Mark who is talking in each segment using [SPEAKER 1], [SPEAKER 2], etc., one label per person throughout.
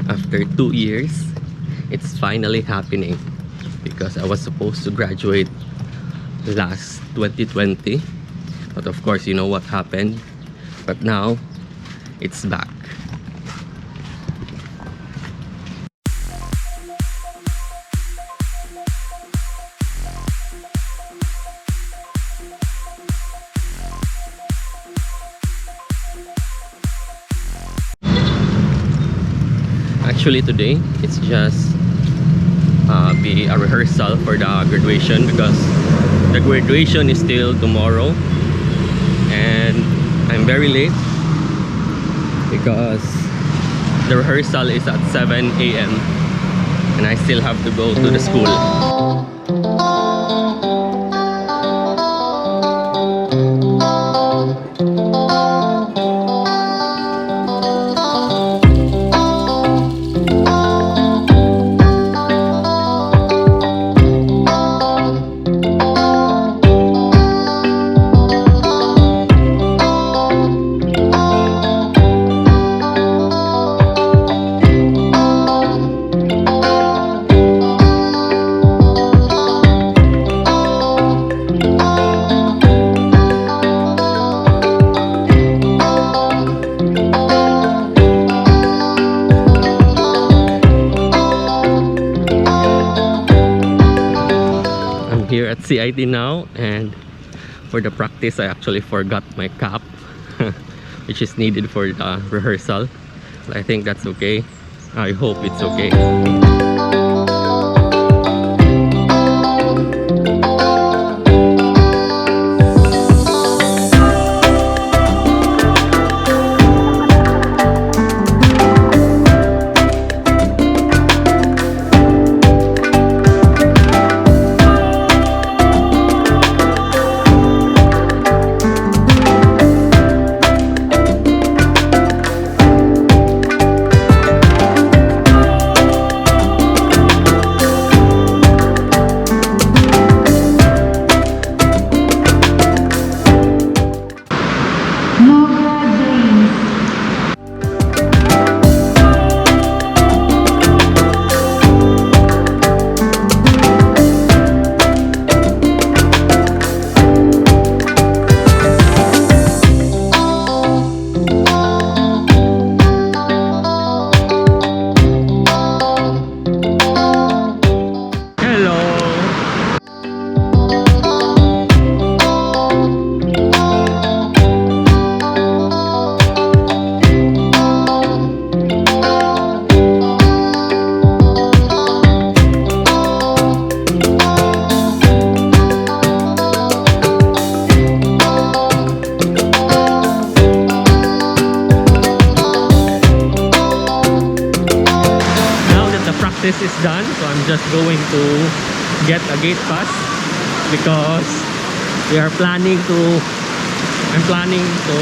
[SPEAKER 1] After 2 years, it's finally happening because I was supposed to graduate last 2020, but of course you know what happened. But now it's back. Actually today it's just be a rehearsal for the graduation, because the graduation is still tomorrow and I'm very late because the rehearsal is at 7 AM and I still have to go to the school. Here at CIT now, and for the practice I actually forgot my cap which is needed for the rehearsal. I think that's okay. I hope it's okay. This is done, so I'm just going to get a gate pass because I'm planning to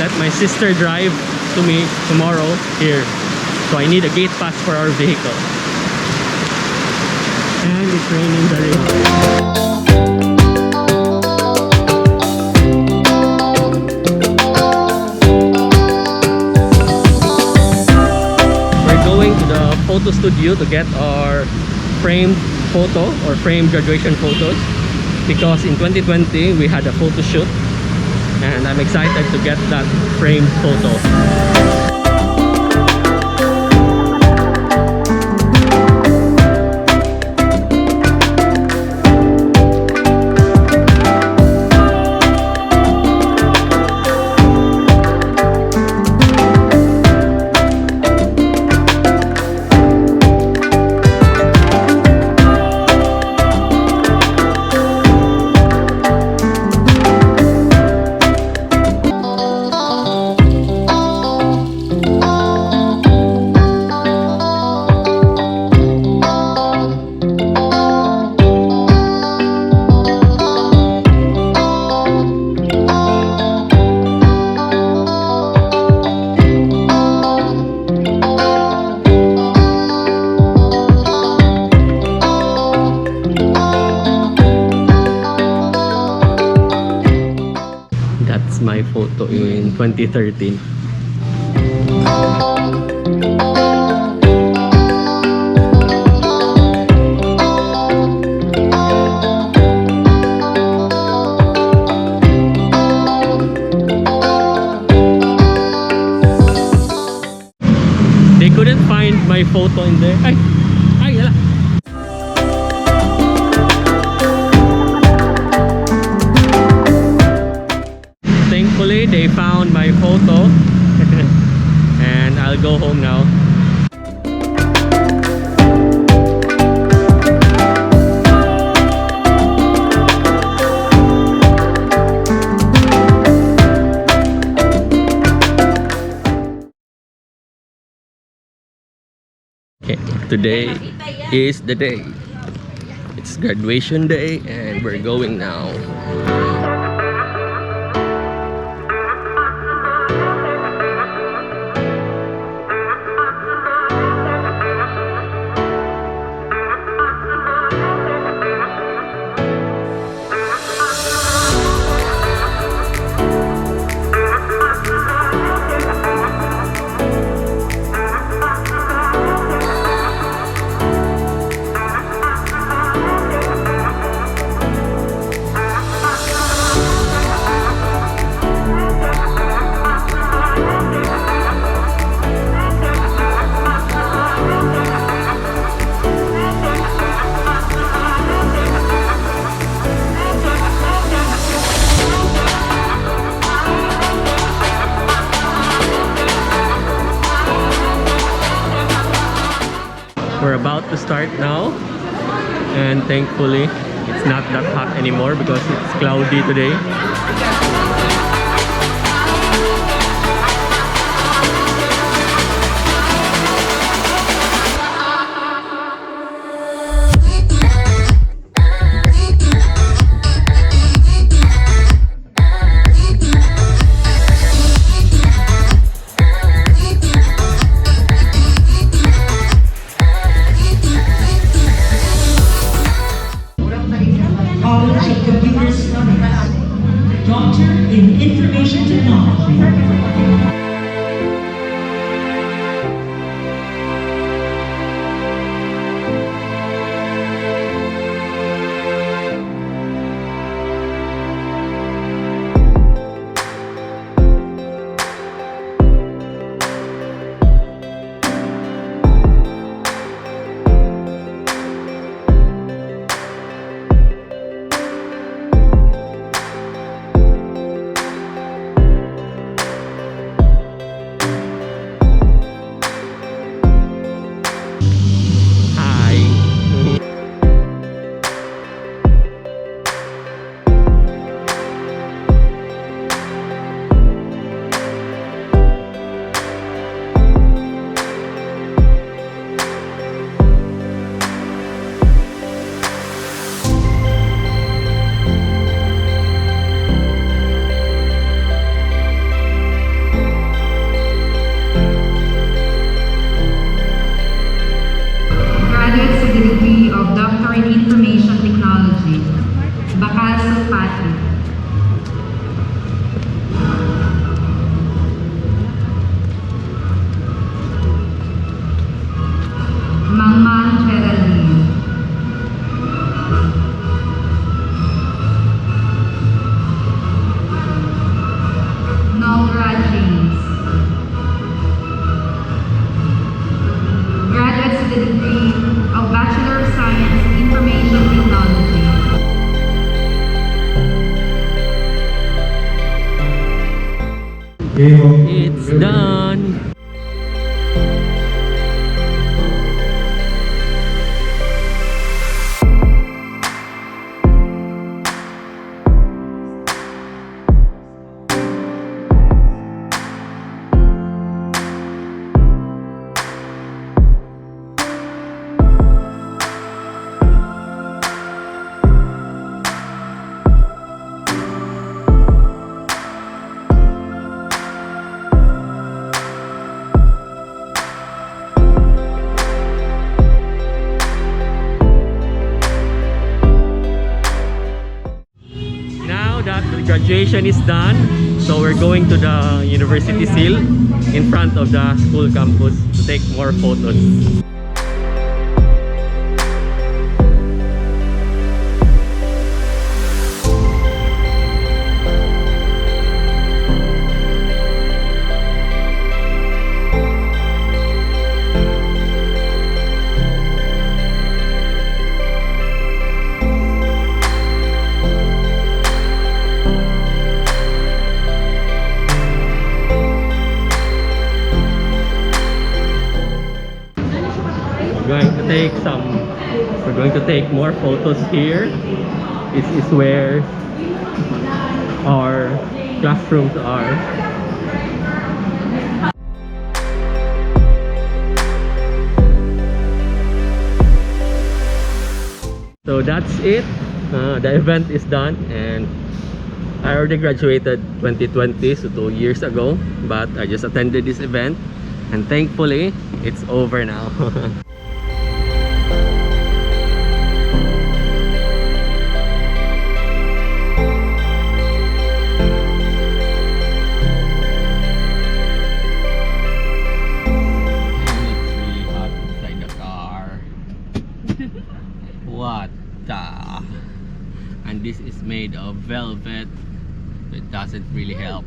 [SPEAKER 1] let my sister drive to me tomorrow here, so I need a gate pass for our vehicle. And it's raining very hard. Photo studio to get our framed photo or framed graduation photos, because in 2020 we had a photo shoot and I'm excited to get that framed photo. my photo in 2013. They couldn't find my photo in there. Ay, yala. Thankfully, they found my photo. And I'll go home now. Okay, today is the day. It's graduation day and we're going now. We're about to start now, and thankfully it's not that hot anymore because it's cloudy today.
[SPEAKER 2] Doctor in Information Technology.
[SPEAKER 1] It's done. Graduation is done, so we're going to the university seal in front of the school campus to take more photos. going to take more photos here. This is where our classrooms are. So that's it. The event is done, and I already graduated 2020, so 2 years ago, but I just attended this event and thankfully it's over now. What the? And this is made of velvet. It doesn't really help.